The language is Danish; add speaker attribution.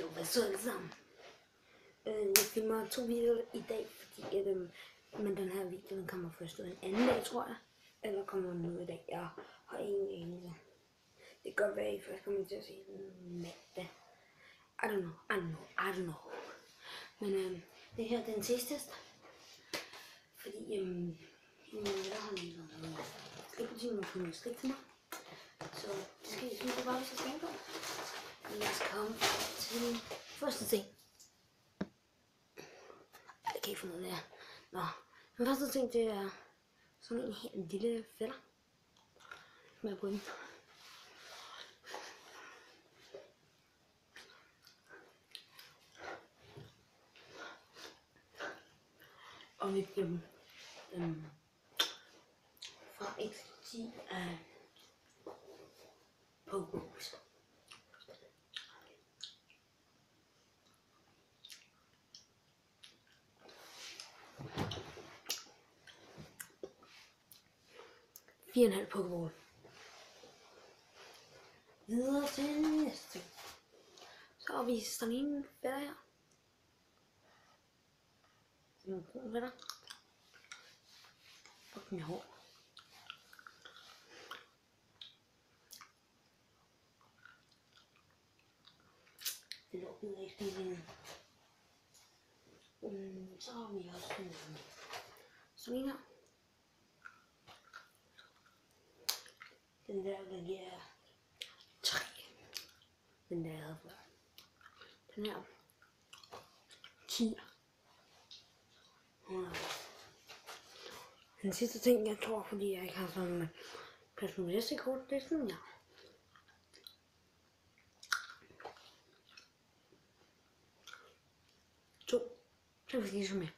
Speaker 1: Jo, hvad så alle sammen? Jeg filmer 2 videoer i dag, fordi men den her video den kommer først ud en anden dag, tror jeg. Eller kommer den ud i dag? Jeg har ingen anelse. Det kan godt være, at I først kommer til at se den mandag. I don't know. Men det her det er en testtest. Fordi min venner har lige noget slikbutikken og fundet slik til mig. Så det skal I synes bare, hvis jeg skal på. Men jeg skal komme til første ting. Jeg kan ikke finde ud af det her. Nå, den første ting det er sådan en lille fætter. Smag på den. Og vi giver dem fra 1 til 10 af Pokeballs. Fire en halv Pokeball. Videre til næste ting. Så har vi sådan en fætter her. Sådan en brun fætter. Fuck med hår. Det lukkede ikke lige. Så har vi også sådan en her. Den der, den giver 3. Den der jeg havde før. Den her 10. Den sidste ting, jeg tror, fordi jeg ikke har sådan en personalistikort, det er sådan her. Så vil jeg lige så med.